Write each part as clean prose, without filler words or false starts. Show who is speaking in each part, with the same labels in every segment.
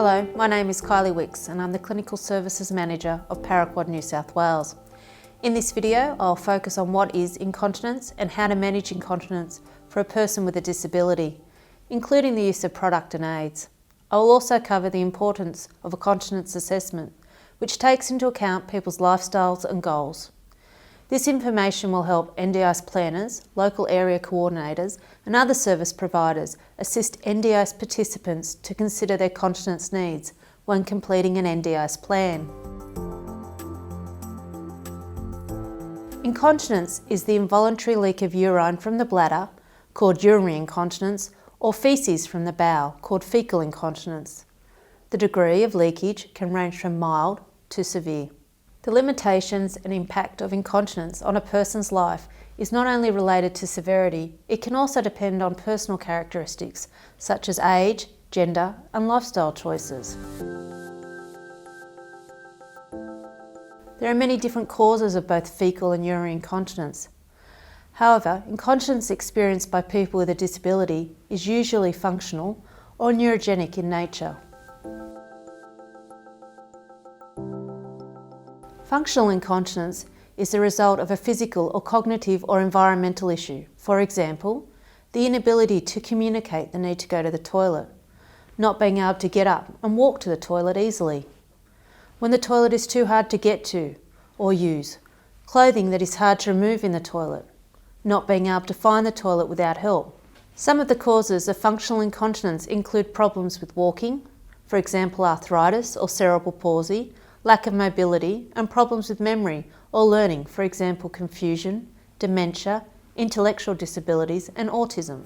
Speaker 1: Hello, my name is Kylie Wicks and I'm the Clinical Services Manager of Paraquad New South Wales. In this video, I'll focus on what is incontinence and how to manage incontinence for a person with a disability, including the use of product and aids. I will also cover the importance of a continence assessment, which takes into account people's lifestyles and goals. This information will help NDIS planners, local area coordinators and other service providers assist NDIS participants to consider their continence needs when completing an NDIS plan. Incontinence is the involuntary leak of urine from the bladder, called urinary incontinence, or faeces from the bowel, called fecal incontinence. The degree of leakage can range from mild to severe. The limitations and impact of incontinence on a person's life is not only related to severity, it can also depend on personal characteristics such as age, gender and lifestyle choices. There are many different causes of both fecal and urinary incontinence. However, incontinence experienced by people with a disability is usually functional or neurogenic in nature. Functional incontinence is the result of a physical or cognitive or environmental issue. For example, the inability to communicate the need to go to the toilet, not being able to get up and walk to the toilet easily, when the toilet is too hard to get to or use, clothing that is hard to remove in the toilet, not being able to find the toilet without help. Some of the causes of functional incontinence include problems with walking, for example arthritis or cerebral palsy, lack of mobility and problems with memory or learning, for example confusion, dementia, intellectual disabilities and autism.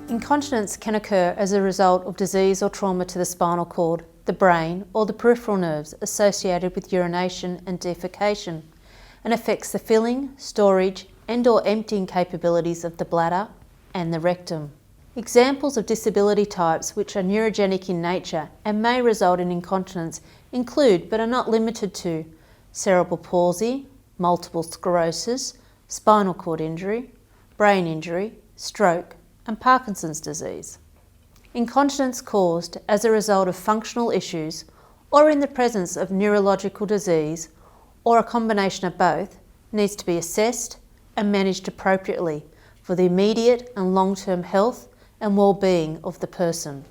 Speaker 1: Incontinence can occur as a result of disease or trauma to the spinal cord, the brain or the peripheral nerves associated with urination and defecation, and affects the filling, storage and/or emptying capabilities of the bladder and the rectum. Examples of disability types which are neurogenic in nature and may result in incontinence include, but are not limited to, cerebral palsy, multiple sclerosis, spinal cord injury, brain injury, stroke, and Parkinson's disease. Incontinence caused as a result of functional issues or in the presence of neurological disease or a combination of both needs to be assessed and managed appropriately for the immediate and long-term health and well-being of the person.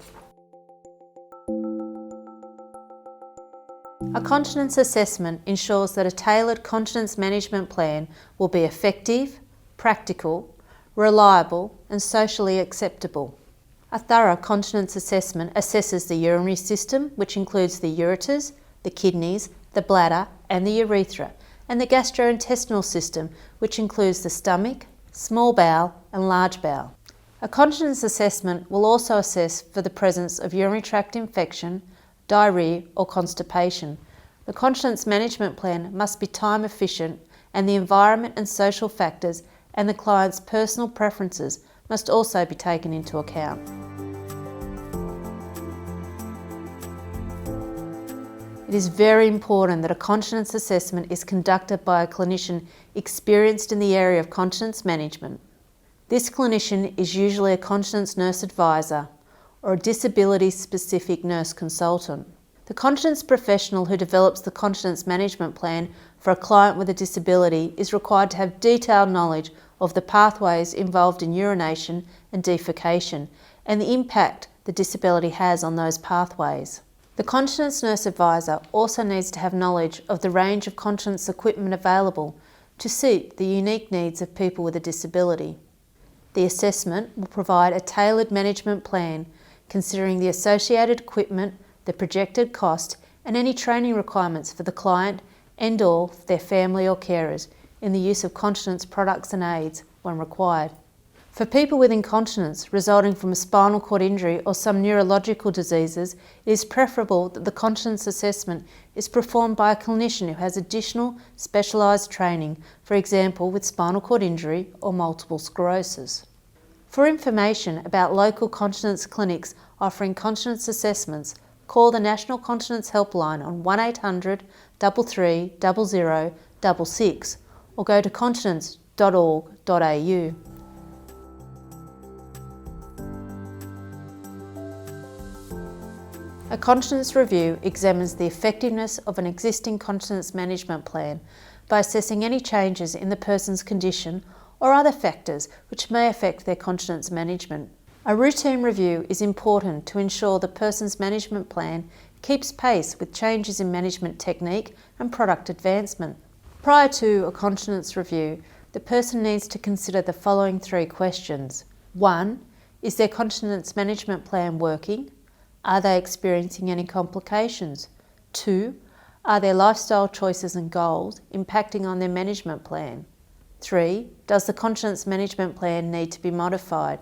Speaker 1: A continence assessment ensures that a tailored continence management plan will be effective, practical, reliable and socially acceptable. A thorough continence assessment assesses the urinary system, which includes the ureters, the kidneys, the bladder and the urethra, and the gastrointestinal system, which includes the stomach, small bowel and large bowel. A continence assessment will also assess for the presence of urinary tract infection, diarrhoea or constipation. The continence management plan must be time efficient and the environment and social factors and the client's personal preferences must also be taken into account. It is very important that a continence assessment is conducted by a clinician experienced in the area of continence management. This clinician is usually a continence nurse advisor or a disability-specific nurse consultant. The continence professional who develops the continence management plan for a client with a disability is required to have detailed knowledge of the pathways involved in urination and defecation and the impact the disability has on those pathways. The continence nurse advisor also needs to have knowledge of the range of continence equipment available to suit the unique needs of people with a disability. The assessment will provide a tailored management plan considering the associated equipment, the projected cost and any training requirements for the client and/or their family or carers in the use of continence products and aids when required. For people with incontinence resulting from a spinal cord injury or some neurological diseases, it is preferable that the continence assessment is performed by a clinician who has additional specialised training, for example with spinal cord injury or multiple sclerosis. For information about local continence clinics offering continence assessments, call the National Continence Helpline on 1800 33 00 66 or go to continence.org.au. A continence review examines the effectiveness of an existing continence management plan by assessing any changes in the person's condition or other factors which may affect their continence management. A routine review is important to ensure the person's management plan keeps pace with changes in management technique and product advancement. Prior to a continence review, the person needs to consider the following 3 questions. 1. Is their continence management plan working? Are they experiencing any complications? 2. Are their lifestyle choices and goals impacting on their management plan? 3. Does the continence management plan need to be modified?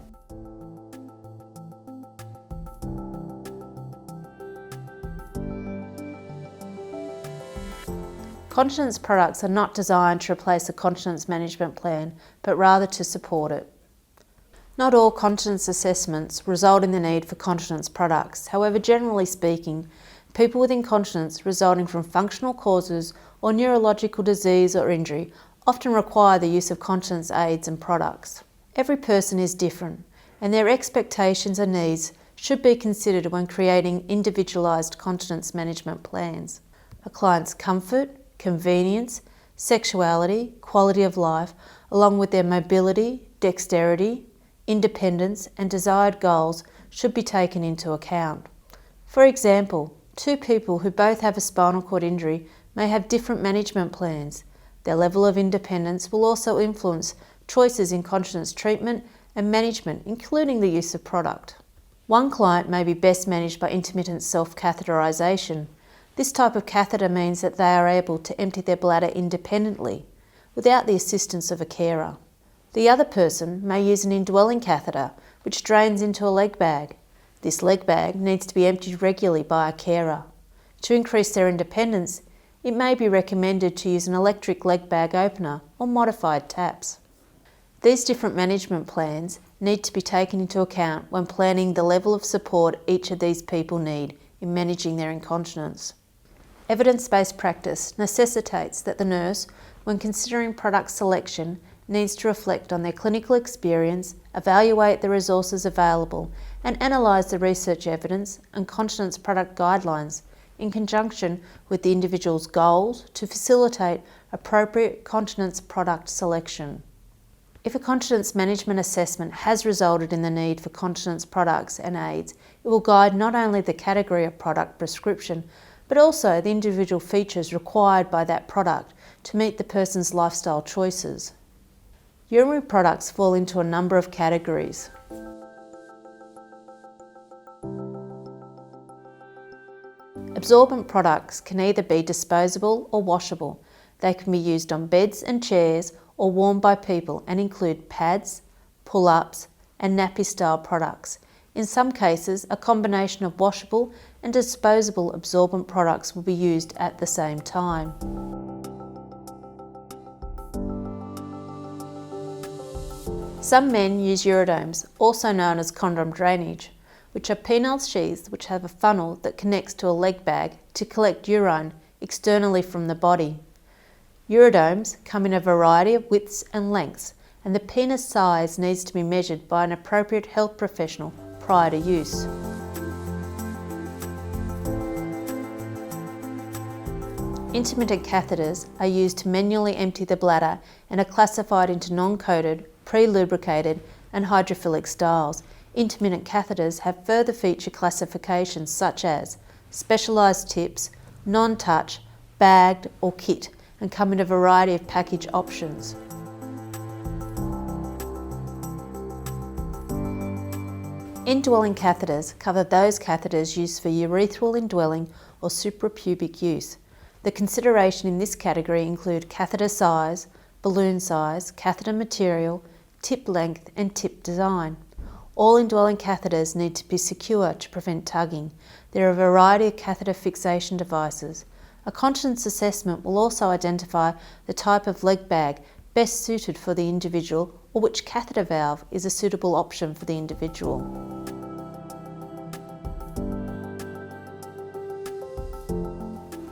Speaker 1: Continence products are not designed to replace a continence management plan, but rather to support it. Not all continence assessments result in the need for continence products. However, generally speaking, people with incontinence resulting from functional causes or neurological disease or injury often require the use of continence aids and products. Every person is different, and their expectations and needs should be considered when creating individualised continence management plans. A client's comfort, convenience, sexuality, quality of life, along with their mobility, dexterity, independence and desired goals should be taken into account. For example, 2 people who both have a spinal cord injury may have different management plans. Their level of independence will also influence choices in continence treatment and management, including the use of product. One client may be best managed by intermittent self-catheterisation. This type of catheter means that they are able to empty their bladder independently, without the assistance of a carer. The other person may use an indwelling catheter, which drains into a leg bag. This leg bag needs to be emptied regularly by a carer. To increase their independence, it may be recommended to use an electric leg bag opener or modified taps. These different management plans need to be taken into account when planning the level of support each of these people need in managing their incontinence. Evidence-based practice necessitates that the nurse, when considering product selection, needs to reflect on their clinical experience, evaluate the resources available, and analyse the research evidence and continence product guidelines in conjunction with the individual's goals to facilitate appropriate continence product selection. If a continence management assessment has resulted in the need for continence products and aids, it will guide not only the category of product prescription, but also the individual features required by that product to meet the person's lifestyle choices. Urinary products fall into a number of categories. Absorbent products can either be disposable or washable. They can be used on beds and chairs or worn by people and include pads, pull-ups and nappy-style products. In some cases, a combination of washable and disposable absorbent products will be used at the same time. Some men use urodomes, also known as condom drainage, which are penile sheaths which have a funnel that connects to a leg bag to collect urine externally from the body. Urodomes come in a variety of widths and lengths, and the penis size needs to be measured by an appropriate health professional prior to use. Intermittent catheters are used to manually empty the bladder and are classified into non-coated, pre-lubricated and hydrophilic styles. Intermittent catheters have further feature classifications such as specialised tips, non-touch, bagged or kit, and come in a variety of package options. Indwelling catheters cover those catheters used for urethral indwelling or suprapubic use. The consideration in this category include catheter size, balloon size, catheter material, tip length and tip design. All indwelling catheters need to be secure to prevent tugging. There are a variety of catheter fixation devices. A continence assessment will also identify the type of leg bag best suited for the individual or which catheter valve is a suitable option for the individual.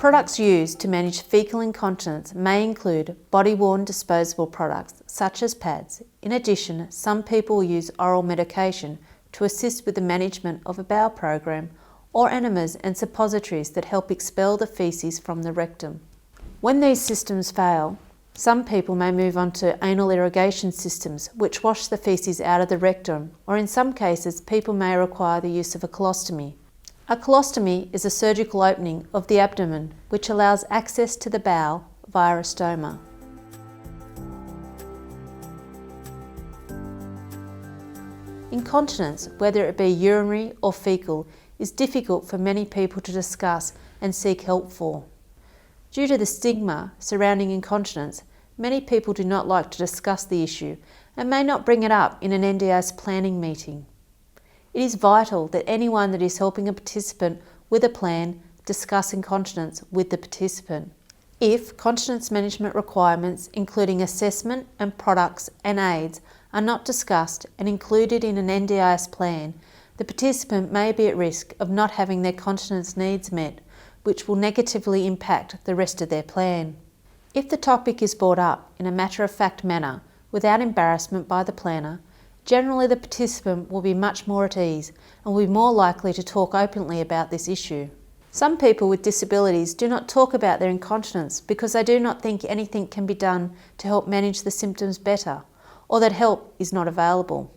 Speaker 1: Products used to manage fecal incontinence may include body-worn disposable products such as pads. In addition, some people use oral medication to assist with the management of a bowel program or enemas and suppositories that help expel the faeces from the rectum. When these systems fail, some people may move on to anal irrigation systems which wash the faeces out of the rectum, or in some cases people may require the use of a colostomy. A colostomy is a surgical opening of the abdomen which allows access to the bowel via a stoma. Incontinence, whether it be urinary or faecal, is difficult for many people to discuss and seek help for. Due to the stigma surrounding incontinence, many people do not like to discuss the issue and may not bring it up in an NDIS planning meeting. It is vital that anyone that is helping a participant with a plan discuss incontinence with the participant. If continence management requirements, including assessment and products and aids, are not discussed and included in an NDIS plan, the participant may be at risk of not having their continence needs met, which will negatively impact the rest of their plan. If the topic is brought up in a matter-of-fact manner, without embarrassment by the planner, generally the participant will be much more at ease and will be more likely to talk openly about this issue. Some people with disabilities do not talk about their incontinence because they do not think anything can be done to help manage the symptoms better, or that help is not available.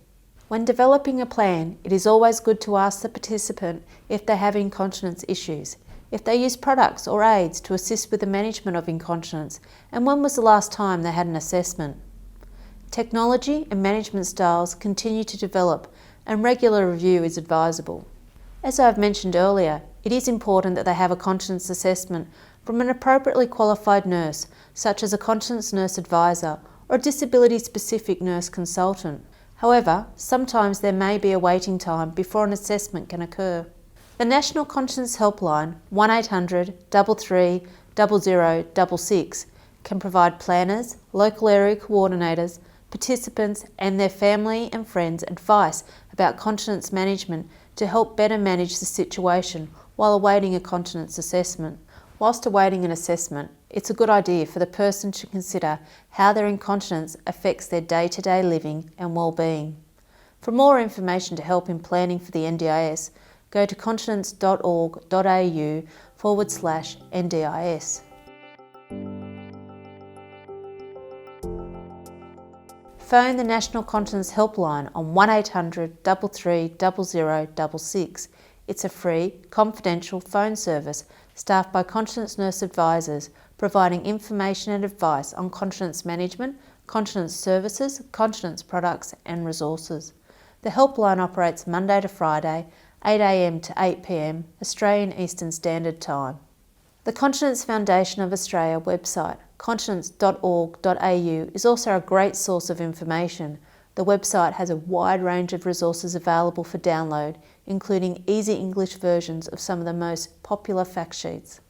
Speaker 1: When developing a plan, it is always good to ask the participant if they have incontinence issues, if they use products or aids to assist with the management of incontinence, and when was the last time they had an assessment. Technology and management styles continue to develop, and regular review is advisable. As I have mentioned earlier, it is important that they have a continence assessment from an appropriately qualified nurse, such as a continence nurse advisor or a disability-specific nurse consultant. However, sometimes there may be a waiting time before an assessment can occur. The National Continence Helpline 1800 33 0066 can provide planners, local area coordinators, participants and their family and friends advice about continence management to help better manage the situation while awaiting a continence assessment. Whilst awaiting an assessment, it's a good idea for the person to consider how their incontinence affects their day-to-day living and well-being. For more information to help in planning for the NDIS, go to continence.org.au/NDIS. Phone the National Continence Helpline on 1800 33 0066. It's a free, confidential phone service staffed by continence nurse advisors providing information and advice on continence management, continence services, continence products and resources. The helpline operates Monday to Friday, 8 a.m. to 8 p.m. Australian Eastern Standard Time. The Continence Foundation of Australia website, continence.org.au, is also a great source of information. The website has a wide range of resources available for download, including easy English versions of some of the most popular fact sheets.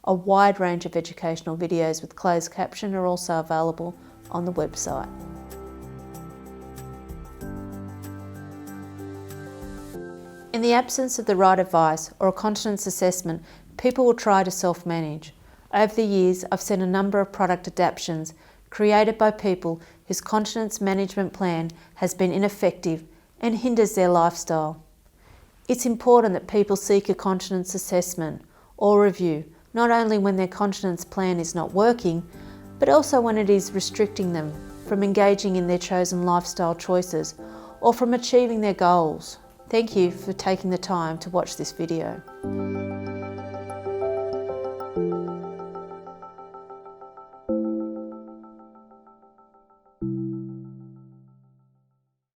Speaker 1: A wide range of educational videos with closed caption are also available on the website. In the absence of the right advice or a continence assessment, people will try to self-manage. Over the years, I've seen a number of product adaptations created by people whose continence management plan has been ineffective and hinders their lifestyle. It's important that people seek a continence assessment or review, not only when their continence plan is not working, but also when it is restricting them from engaging in their chosen lifestyle choices or from achieving their goals. Thank you for taking the time to watch this video.